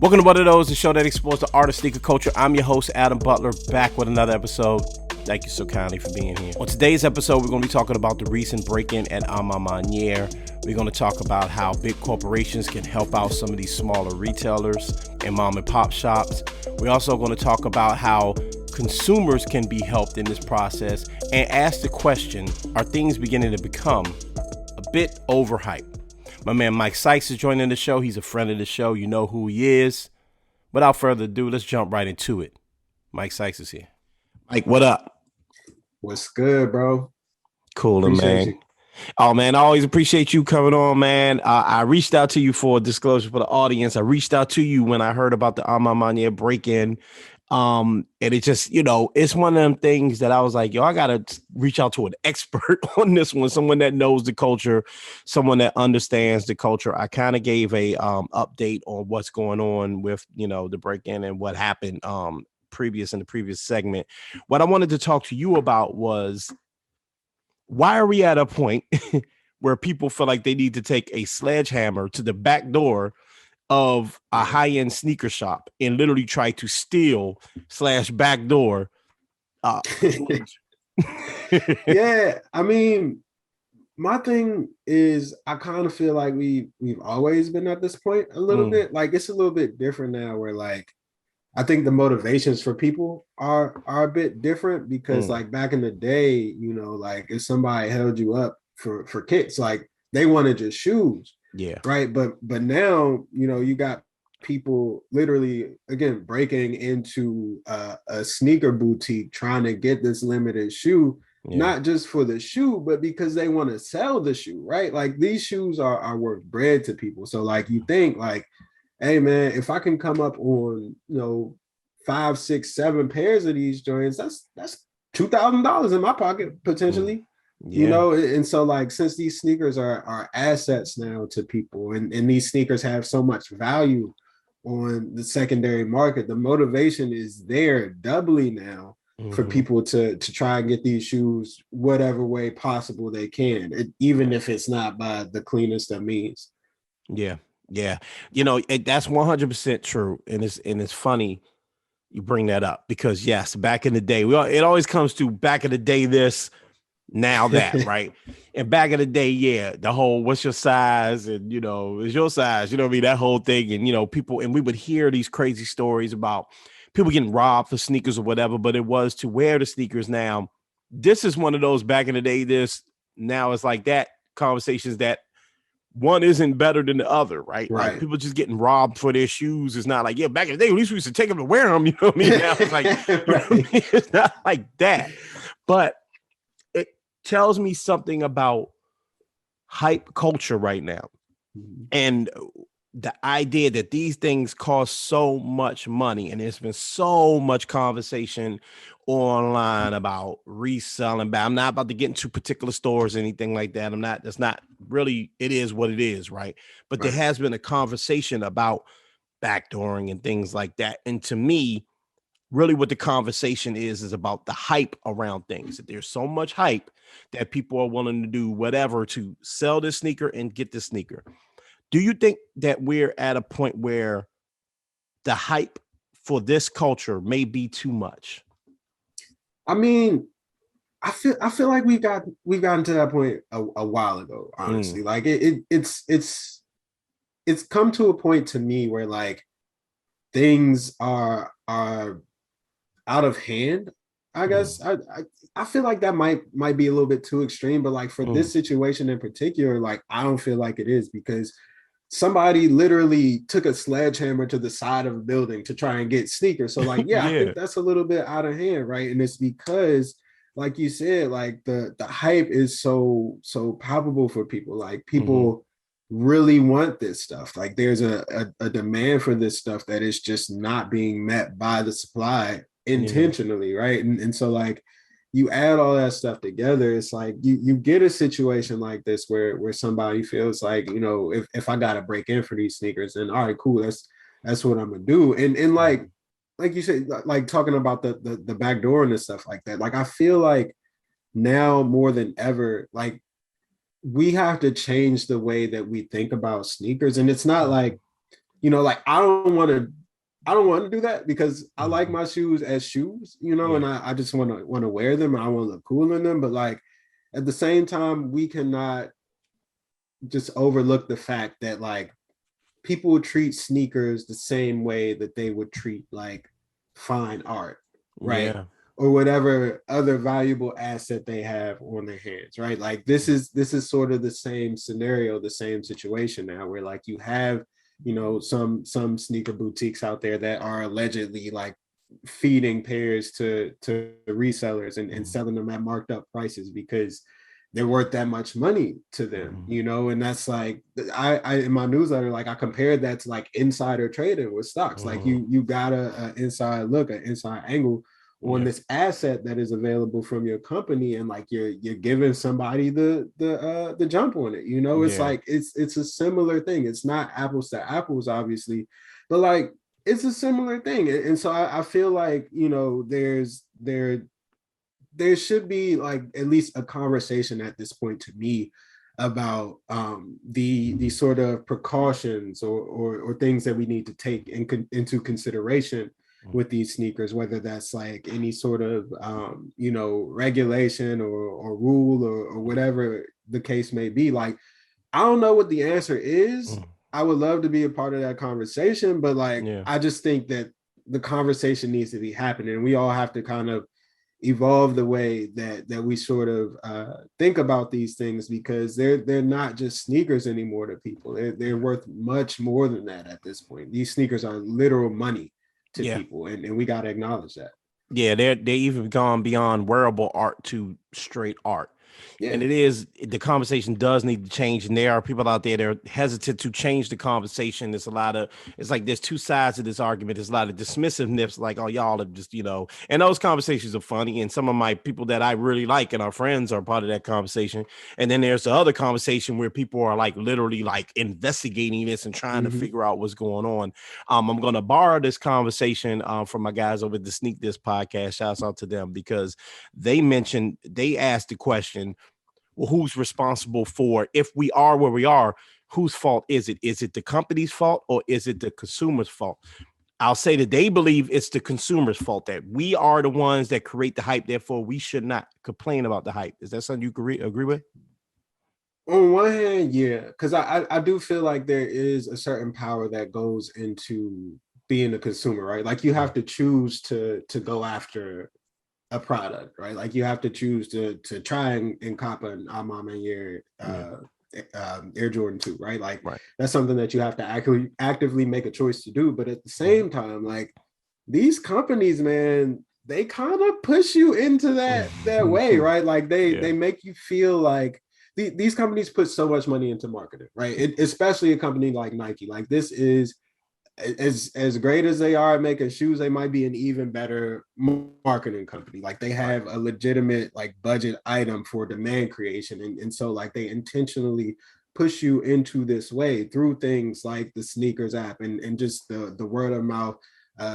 Welcome to One of Those, the show that explores the art of sneaker culture. I'm your host, Adam Butler, back with another episode. Thank you so kindly for being here. On today's episode, we're going to be talking about the recent break-in at OMFnetwork. We're going to talk about how big corporations can help out some of these smaller retailers and mom and pop shops. We're also going to talk about how consumers can be helped in this process and ask the question, are things beginning to become a bit overhyped? My man Mike Sykes is joining the show. He's a friend of the show. You know who he is. Without further ado, let's jump right into it. Mike Sykes is here. Mike, what up? What's good, bro? Cool, man. You. Oh, man, I always appreciate you coming on, man. I reached out to you for a disclosure for the audience. I reached out to you when I heard about the OMFnetwork break-in. And it just, it's one of them things that I was like, I got to reach out to an expert on this one, someone that knows the culture, someone that understands the culture. I kind of gave a update on what's going on with, the break-in and what happened in the previous segment. What I wanted to talk to you about was, why are we at a point where people feel like they need to take a sledgehammer to the back door of a high-end sneaker shop and literally try to steal / backdoor? Yeah, I mean, my thing is I kind of feel like we've always been at this point a little bit. Like it's a little bit different now where like I think the motivations for people are a bit different because like back in the day, like if somebody held you up for kicks, like they wanted just shoes. Yeah. Right. But now, you got people literally, again, breaking into a sneaker boutique trying to get this limited shoe, not just for the shoe, but because they want to sell the shoe. Right. Like these shoes are worth bread to people. So like you think like, hey, man, if I can come up on, 5, 6, 7 pairs of these joints, that's $2,000 in my pocket potentially. Yeah. And so like since these sneakers are assets now to people and these sneakers have so much value on the secondary market, the motivation is there doubly now for people to try and get these shoes whatever way possible they can, even if it's not by the cleanest of means. Yeah. That's 100% true. And it's funny you bring that up because yes, back in the day, it always comes to back in the day this, now that, right? And back in the day, the whole what's your size and is your size, that whole thing. And people, and we would hear these crazy stories about people getting robbed for sneakers or whatever, but it was to wear the sneakers. Now this is one of those back in the day, this now it's like that conversations that one isn't better than the other, right? Like people just getting robbed for their shoes. It's not like, back in the day, at least we used to take them to wear them, you know what I mean? Now it's like, it's not like that. But it tells me something about hype culture right now. And the idea that these things cost so much money, and there's been so much conversation online about reselling. But I'm not about to get into particular stores or anything like that. That's not really, it is what it is, right? But there has been a conversation about backdooring and things like that. And to me, really what the conversation is about the hype around things. That there's so much hype that people are willing to do whatever to sell this sneaker and get this sneaker. Do you think that we're at a point where the hype for this culture may be too much? I mean, I feel like we've gotten to that point a while ago, honestly. Like it's come to a point to me where like things are out of hand. I guess I feel like that might be a little bit too extreme, but like for this situation in particular, like I don't feel like it is because somebody literally took a sledgehammer to the side of a building to try and get sneakers. So like, I think that's a little bit out of hand, right? And it's because, like you said, like the hype is so palpable for people. Like people really want this stuff. Like there's a demand for this stuff that is just not being met by the supply intentionally, right? And so like you add all that stuff together, it's like you get a situation like this where somebody feels like, if I gotta break in for these sneakers, then all right, cool, that's what I'm gonna do. And like you said, like talking about the back door and stuff like that, like I feel like now more than ever, like we have to change the way that we think about sneakers. And it's not like like I don't want to do that because I like my shoes as shoes, and I just want to wear them and I want to look cool in them. But like at the same time, we cannot just overlook the fact that like people would treat sneakers the same way that they would treat like fine art, right? Yeah. Or whatever other valuable asset they have on their hands, right? Like this is sort of the same scenario, the same situation now where like you have, some sneaker boutiques out there that are allegedly like feeding pairs to resellers and selling them at marked up prices because they're worth that much money to them, and that's like I in my newsletter, like I compared that to like insider trading with stocks. Like you got a inside look, an inside angle on this asset that is available from your company, and like you're giving somebody the jump on it. It's like it's a similar thing. It's not apples to apples, obviously, but like it's a similar thing. And so I feel like there should be like at least a conversation at this point to me about the sort of precautions or things that we need to take into consideration with these sneakers, whether that's like any sort of regulation or rule or whatever the case may be. Like I don't know what the answer is. I would love to be a part of that conversation, but like I just think that the conversation needs to be happening, and we all have to kind of evolve the way that we sort of think about these things, because they're not just sneakers anymore to people. They're worth much more than that at this point. These sneakers are literal money to people, and we got to acknowledge that. Yeah, they even gone beyond wearable art to straight art. Yeah. And the conversation does need to change. And there are people out there that are hesitant to change the conversation. It's like there's two sides of this argument. There's a lot of dismissiveness, like, oh, y'all are just, and those conversations are funny. And some of my people that I really like and our friends are part of that conversation. And then there's the other conversation where people are like literally like investigating this and trying to figure out what's going on. I'm going to borrow this conversation from my guys over at the Sneak This podcast. Shouts out to them, because they asked the question, well, who's responsible for, if we are where we are, whose fault is it? Is it the company's fault or is it the consumer's fault? I'll say that they believe it's the consumer's fault, that we are the ones that create the hype. Therefore, we should not complain about the hype. Is that something you agree with? On one hand, yeah, because I do feel like there is a certain power that goes into being a consumer, right? Like you have to choose to go after a product, right? Like you have to choose to try and cop an Air Jordan 2, right? Like that's something that you have to actively make a choice to do. But at the same time, like these companies, man, they kind of push you into that way, right? Like they make you feel like these companies put so much money into marketing, right? Especially a company like Nike. Like this is as great as they are at making shoes, they might be an even better marketing company. Like they have a legitimate like budget item for demand creation. And so like they intentionally push you into this way through things like the sneakers app and just the word of mouth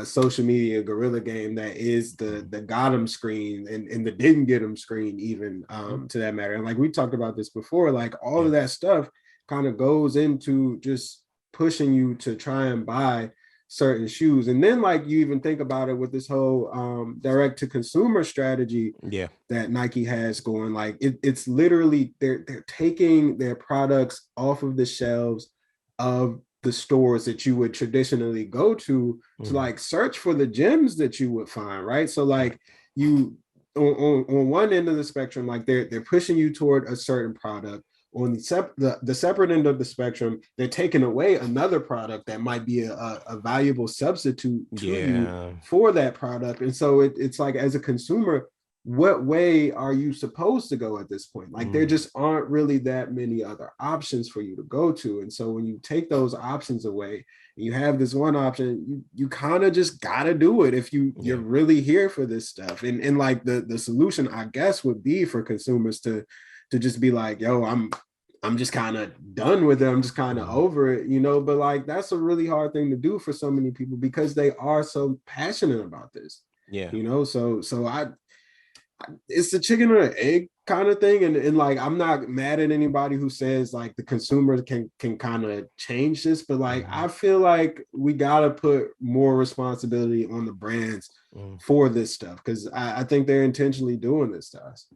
social media guerrilla game that is the got 'em screen and the didn't get 'em screen, even to that matter. And like we talked about this before, like all of that stuff kind of goes into just pushing you to try and buy certain shoes. And then like you even think about it with this whole direct to consumer strategy that Nike has going, like it's literally they're taking their products off of the shelves of the stores that you would traditionally go to like search for the gems that you would find, right? So like you on one end of the spectrum, like they're pushing you toward a certain product. On the separate end of the spectrum, they're taking away another product that might be a valuable substitute to you for that product. And so it's like, as a consumer, what way are you supposed to go at this point? Like there just aren't really that many other options for you to go to. And so when you take those options away and you have this one option, you kind of just gotta do it if you're really here for this stuff. And like the solution, I guess, would be for consumers to just be like, yo, I'm just kind of done with it. I'm just kind of over it, but like, that's a really hard thing to do for so many people because they are so passionate about this, so it's the chicken or the egg kind of thing. And like I'm not mad at anybody who says like the consumer can kind of change this, but like I feel like we gotta put more responsibility on the brands for this stuff because I think they're intentionally doing this to us.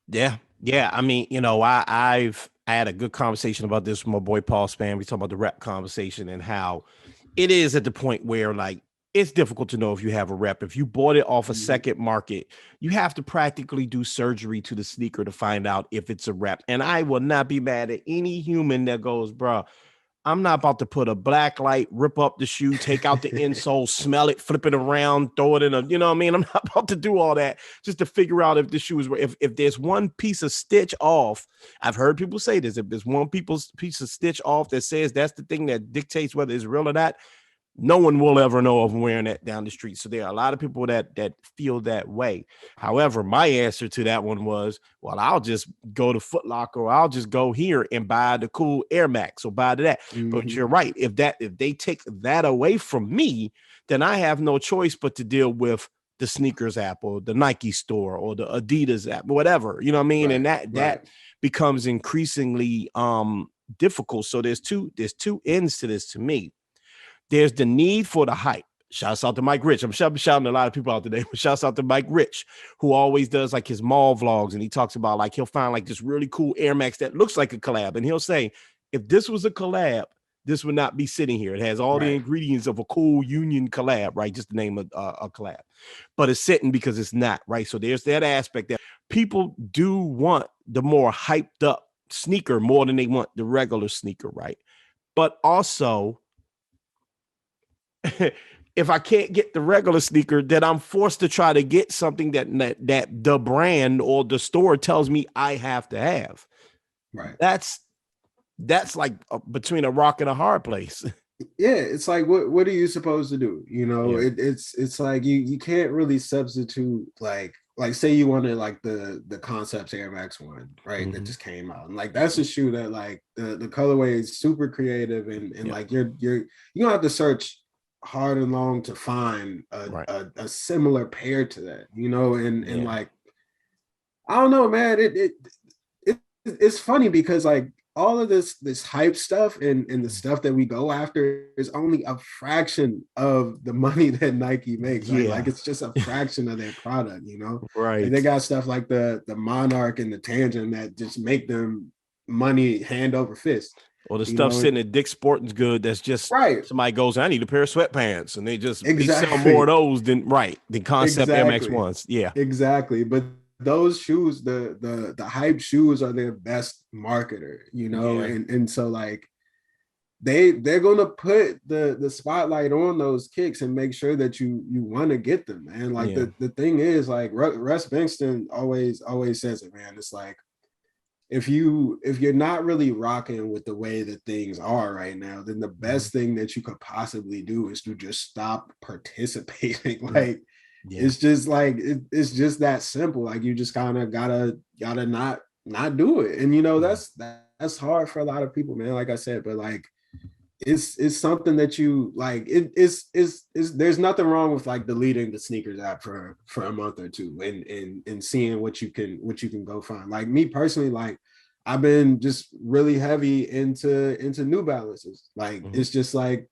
Yeah. Yeah. I mean, I had a good conversation about this with my boy Paul Span. We talked about the rep conversation and how it is at the point where like it's difficult to know if you have a rep. If you bought it off a second market, you have to practically do surgery to the sneaker to find out if it's a rep. And I will not be mad at any human that goes, bro, I'm not about to put a black light, rip up the shoe, take out the insole, smell it, flip it around, throw it in a, you know what I mean? I'm not about to do all that just to figure out if the shoe is, if there's one piece of stitch off, I've heard people say this, if there's one piece of stitch off that says that's the thing that dictates whether it's real or not, no one will ever know if I'm wearing that down the street. So there are a lot of people that feel that way. However, my answer to that one was, well, I'll just go to Foot Locker or I'll just go here and buy the cool Air Max or buy that. But you're right. If they take that away from me, then I have no choice but to deal with the sneakers app or the Nike store or the Adidas app, whatever. You know what I mean? And that becomes increasingly difficult. So there's two ends to this to me. There's the need for the hype. Shouts out to Mike Rich. I'm shouting a lot of people out today, but shouts out to Mike Rich, who always does like his mall vlogs. And he talks about like, he'll find like this really cool Air Max that looks like a collab. And he'll say, if this was a collab, this would not be sitting here. It has all the ingredients of a cool union collab, right? Just the name of a collab, but it's sitting because it's not, right? So there's that aspect that people do want the more hyped up sneaker more than they want the regular sneaker, right? But also, if I can't get the regular sneaker, then I'm forced to try to get something that the brand or the store tells me I have to have. Right. That's like between a rock and a hard place. Yeah, it's like what are you supposed to do? You know, it's like you can't really substitute like say you wanted like the Concepts Air Max one, right? That just came out. And like that's a shoe that like the colorway is super creative and like you don't have to search hard and long to find a similar pair to that, you know, and like I don't know, man. It's funny because like all of this hype stuff and the stuff that we go after is only a fraction of the money that Nike makes. Right? Like it's just a fraction of their product, you know. Right. Like they got stuff like the Monarch and the Tangent that just make them money hand over fist. Or the stuff sitting at Dick's Sporting Goods that's just somebody goes, I need a pair of sweatpants, and they just they sell more of those than the Concept Air Max ones. Yeah, exactly. But those shoes, the hype shoes are their best marketer, you know, and so like they're gonna put the spotlight on those kicks and make sure that you want to get them, man. Like the thing is, like Russ Bingston always says it, man. It's like if you're not really rocking with the way that things are right now, then the best thing that you could possibly do is to just stop participating. Like it's just like it's just that simple. Like you just kind of gotta not do it. And you know that's hard for a lot of people, man. Like I said, but like it's something that you like. It's there's nothing wrong with like deleting the sneakers app for a month or two and seeing what you can go find. Like me personally, like I've been just really heavy into New Balances. Like it's just like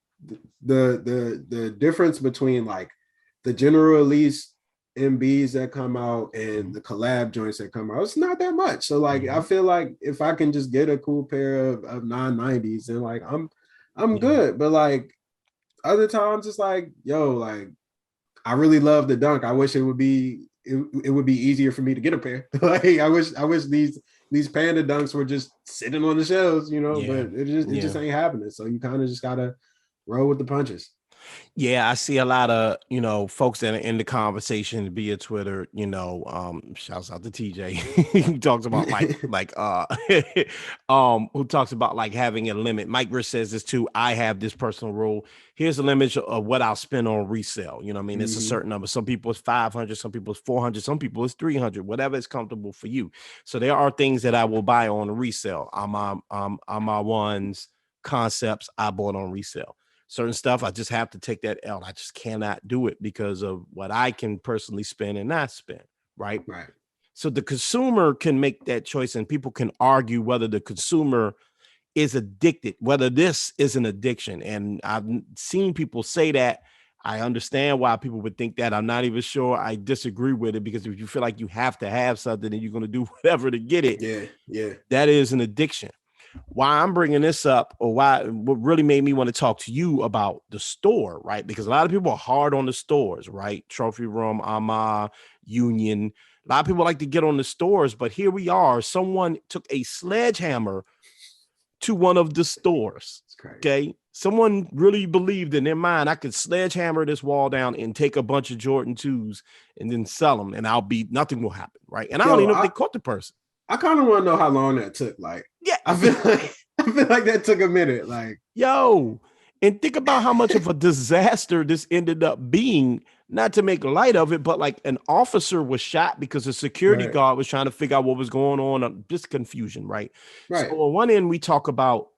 the difference between like the general release MBs that come out and the collab joints that come out, it's not that much. So like I feel like if I can just get a cool pair of 990s, then like I'm good. But like other times it's like, yo, like I really love the Dunk. I wish it would be easier for me to get a pair. Like I wish these Panda Dunks were just sitting on the shelves, you know, but it just ain't happening. So you kind of just gotta roll with the punches. Yeah, I see a lot of, folks that are in the conversation via Twitter, shouts out to TJ. He talks about who talks about like having a limit. Mike Rich says this too. I have this personal rule. Here's the limit of what I'll spend on resale. You know what I mean? It's a certain number. Some people it's 500, some people it's 400, some people it's 300, whatever is comfortable for you. So there are things that I will buy on resale. My ones Concepts I bought on resale. Certain stuff, I just have to take that L. I just cannot do it because of what I can personally spend and not spend, right? Right. So the consumer can make that choice, and people can argue whether the consumer is addicted, whether this is an addiction. And I've seen people say that. I understand why people would think that. I'm not even sure I disagree with it, because if you feel like you have to have something and you're going to do whatever to get it, Yeah. that is an addiction. Why I'm bringing this up, or what really made me want to talk to you about the store, right? Because a lot of people are hard on the stores, right? Trophy Room, Ama, Union. A lot of people like to get on the stores, but here we are. Someone took a sledgehammer to one of the stores. Okay. Someone really believed in their mind, I could sledgehammer this wall down and take a bunch of Jordan 2s and then sell them, and nothing will happen. Right. And I don't even know if they caught the person. I kind of want to know how long that took. Like, yeah, I feel like that took a minute. Like, and think about how much of a disaster this ended up being. Not to make light of it, but like an officer was shot because a security guard was trying to figure out what was going on. Just confusion, right? So on one end, we talk about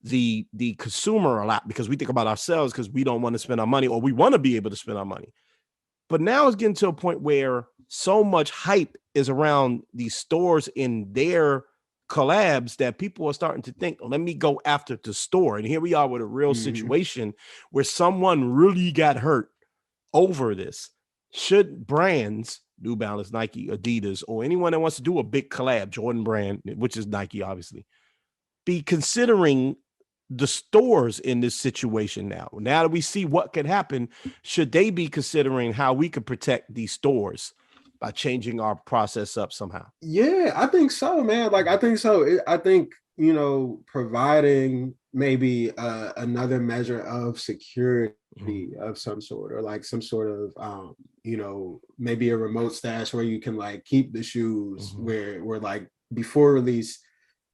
the consumer a lot because we think about ourselves because we don't want to spend our money, or we want to be able to spend our money. But now it's getting to a point where so much hype is around these stores in their collabs that people are starting to think, let me go after the store. And here we are with a real situation where someone really got hurt over this. Should brands, New Balance, Nike, Adidas, or anyone that wants to do a big collab, Jordan brand, which is Nike, obviously, be considering the stores in this situation now? Now that we see what could happen, should they be considering how we could protect these stores by changing our process up somehow? Yeah, I think so, man. Like, I think so. I think, providing maybe another measure of security of some sort, or like some sort of, maybe a remote stash where you can like keep the shoes where like before release,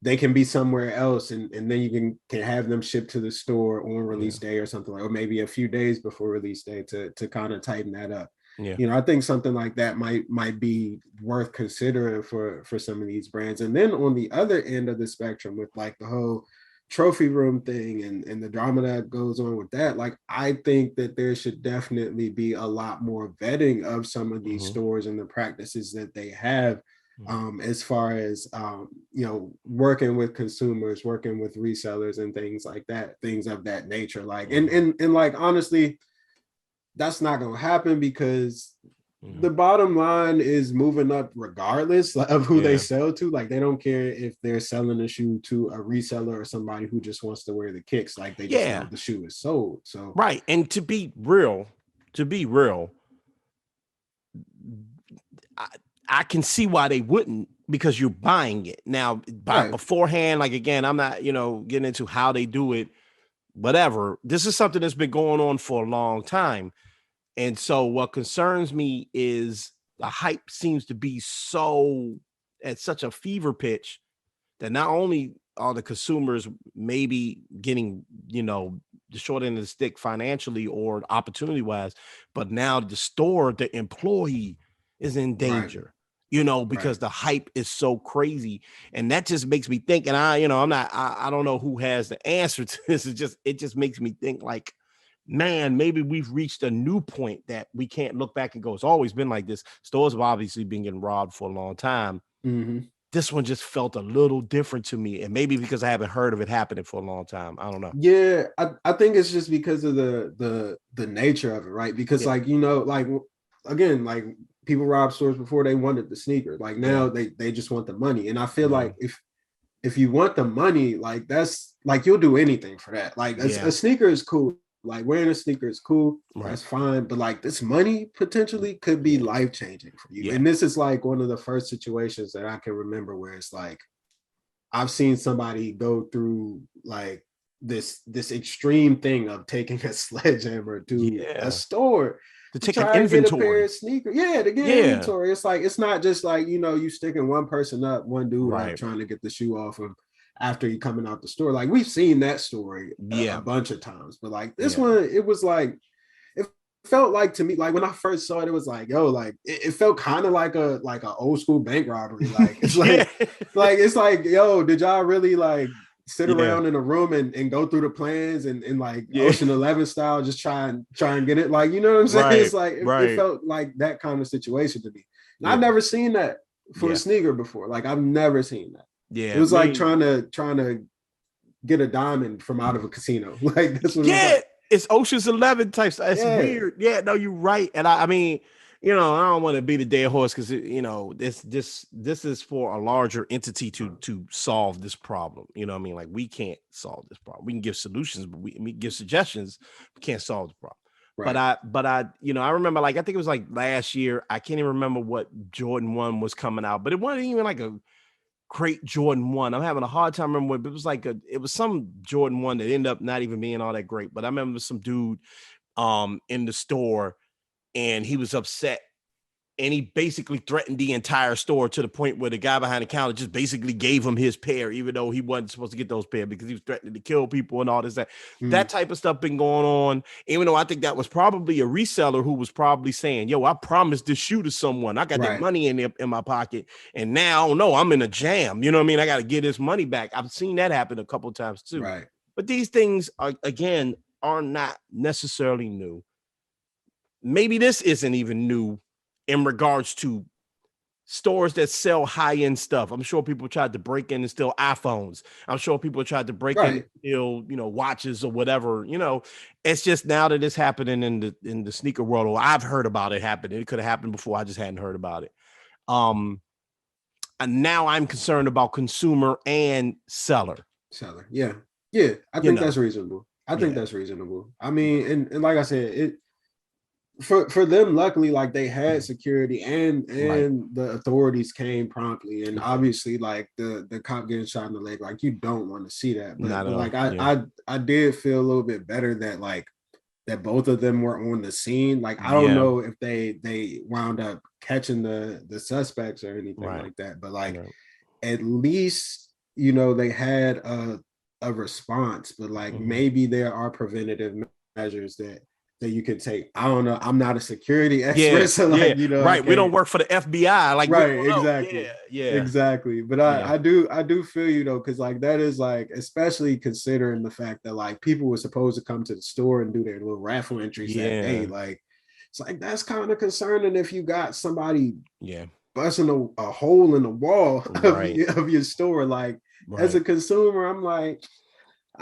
they can be somewhere else, and then you can have them shipped to the store on release day or something, like, or maybe a few days before release day to kind of tighten that up. I think something like that might be worth considering for some of these brands. And then on the other end of the spectrum, with like the whole trophy room thing and the drama that goes on with that, like, I think that there should definitely be a lot more vetting of some of these stores and the practices that they have, as far as working with consumers, working with resellers and things like that, things of that nature. Like, and like, honestly, that's not going to happen because the bottom line is moving up regardless of who they sell to. Like, they don't care if they're selling a shoe to a reseller or somebody who just wants to wear the kicks. Like, they just know the shoe is sold. So and to be real, I can see why they wouldn't, because you're buying it now beforehand. Like, again, I'm not getting into how they do it, whatever. This is something that's been going on for a long time. And so what concerns me is the hype seems to be at such a fever pitch that not only are the consumers maybe getting, the short end of the stick financially or opportunity wise, but now the store, the employee is in danger, because the hype is so crazy. And that just makes me think, and I don't know who has the answer to this. It just makes me think like, man, maybe we've reached a new point that we can't look back and go, it's always been like this. Stores have obviously been getting robbed for a long time. This one just felt a little different to me. And maybe because I haven't heard of it happening for a long time. I don't know. Yeah, I think it's just because of the nature of it, right? Because like, like, again, like, people robbed stores before they wanted the sneaker. Like, now they just want the money. And I feel like if you want the money, like, that's like, you'll do anything for that. Like, a sneaker is cool. Like, wearing a sneaker is cool. That's fine. But like, this money potentially could be life-changing for you. And this is like one of the first situations that I can remember where it's like, I've seen somebody go through like this extreme thing of taking a sledgehammer to a store to take an inventory. Get a pair of sneakers. To get inventory. It's like, it's not just like, you sticking one person up, one dude up trying to get the shoe off him after you coming out the store. Like, we've seen that story a bunch of times, but like this one, it was like, it felt like, to me, like when I first saw it, it was like, yo, like it felt kind of like a old school bank robbery. Like, it's like it's like, yo, did y'all really like sit around in a room and go through the plans and like Ocean 11 style, just try and get it? Like, you know what I'm saying? It's like, it felt like that kind of situation to me. I've never seen that for a sneaker before. Like I've never seen that. Yeah, it was like trying to get a diamond from out of a casino. Like that's what it was like. It's Ocean's 11 types. It's weird. Yeah, no, you're right. And I mean, you know, I don't want to beat a dead horse because you know this is for a larger entity to solve this problem. You know what I mean? Like we can't solve this problem. We can give solutions, but we give suggestions. We can't solve the problem. Right. But I, you know, I remember like I think it was like last year. I can't even remember what Jordan 1 was coming out, but it wasn't even like a great Jordan 1. I'm having a hard time remembering, but it was like it was some Jordan 1 that ended up not even being all that great. But I remember some dude in the store and he was upset and he basically threatened the entire store to the point where the guy behind the counter just basically gave him his pair, even though he wasn't supposed to get those pair because he was threatening to kill people and all this. That type of stuff been going on, even though I think that was probably a reseller who was probably saying, yo, I promised this shoe to someone. I got that money in my pocket. And now, no, I'm in a jam. You know what I mean? I got to get this money back. I've seen that happen a couple of times too. Right. But these things are not necessarily new. Maybe this isn't even new in regards to stores that sell high-end stuff. I'm sure people tried to break in and steal iPhones. I'm sure people tried to break in and steal, you know, watches or whatever. You know, it's just now that it's happening in the sneaker world, or I've heard about it happening. It could have happened before. I just hadn't heard about it. And now I'm concerned about consumer and seller. Yeah. I think that's reasonable. That's reasonable. I mean, and like I said, for them, luckily, like they had security and the authorities came promptly, and obviously, like the cop getting shot in the leg, like you don't want to see that. But like I did feel a little bit better that both of them were on the scene. Like I don't know if they wound up catching the suspects or anything like that, but like at least you know they had a response. But like maybe there are preventative measures that you can take. I don't know. I'm not a security expert, so like you know, we don't work for the FBI, like exactly, exactly. But I do feel you though, because like that is like, especially considering the fact that like people were supposed to come to the store and do their little raffle entries that day. Like it's like that's kind of concerning if you got somebody busting a hole in the wall of your store. Like as a consumer, I'm like,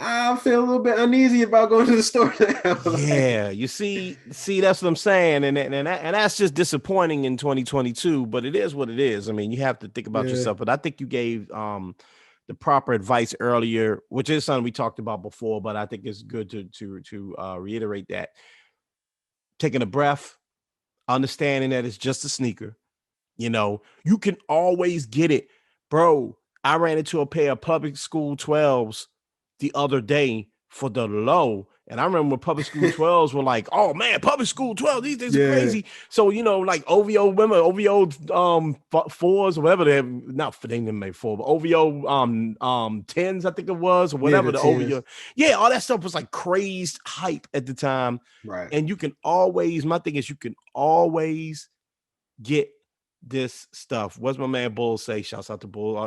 I feel a little bit uneasy about going to the store now. You see, that's what I'm saying, and that's just disappointing in 2022. But it is what it is. I mean, you have to think about yourself. But I think you gave the proper advice earlier, which is something we talked about before. But I think it's good to reiterate that. Taking a breath, understanding that it's just a sneaker. You know, you can always get it, bro. I ran into a pair of public school 12s the other day for the low. And I remember when public school 12s were like, oh man, public school 12, these things are crazy. So, you know, like OVO, remember OVO 4s or whatever they have, not they didn't make 4, but OVO 10s, I think it was, or whatever the OVO. Yeah, all that stuff was like crazed hype at the time. Right. And you can always, my thing is you can always get this stuff. What's my man Bull say? Shouts out to Bull.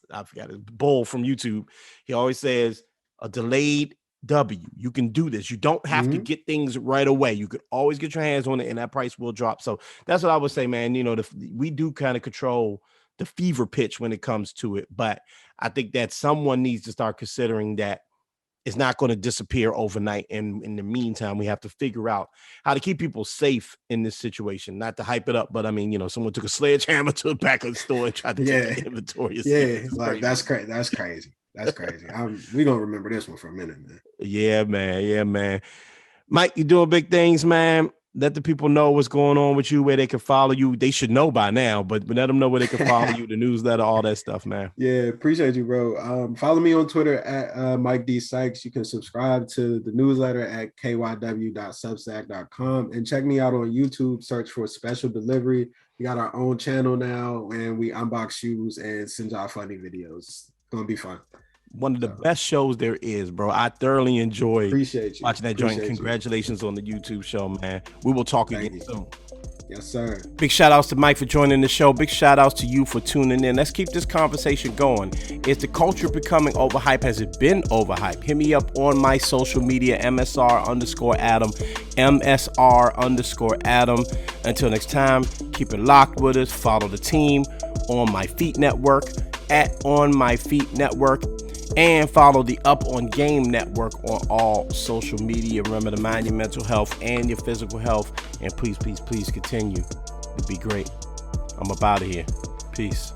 I forgot his Bull from YouTube. He always says a delayed W. You can do this. You don't have to get things right away. You could always get your hands on it and that price will drop. So that's what I would say, man. You know, we do kind of control the fever pitch when it comes to it. But I think that someone needs to start considering that it's not going to disappear overnight. And in the meantime, we have to figure out how to keep people safe in this situation. Not to hype it up, but I mean, you know, someone took a sledgehammer to the back of the store and tried to take the inventory. Like that's crazy. That's crazy. We gonna remember this one for a minute, man. Yeah, man. Mike, you doing big things, man. Let the people know what's going on with you, where they can follow you. They should know by now, but let them know where they can follow you, the newsletter, all that stuff, man. Yeah, appreciate you, bro. Follow me on Twitter at Mike D. Sykes. You can subscribe to the newsletter at kyw.substack.com and check me out on YouTube. Search for Special Delivery. We got our own channel now, and we unbox shoes and send y'all funny videos. It's gonna be fun. One of the best shows there is, bro. I thoroughly enjoyed watching that joint. Congratulations on the YouTube show, man. We will talk again soon. Yes, sir. Big shout outs to Mike for joining the show. Big shout outs to you for tuning in. Let's keep this conversation going. Is the culture becoming overhyped? Has it been overhyped? Hit me up on my social media, MSR_Adam, MSR_Adam. Until next time, keep it locked with us. Follow the team on My Feet Network, at On My Feet Network. And follow the Up on Game Network on all social media. Remember to mind your mental health and your physical health. And please, please, please continue to be great. I'm up out of here. Peace.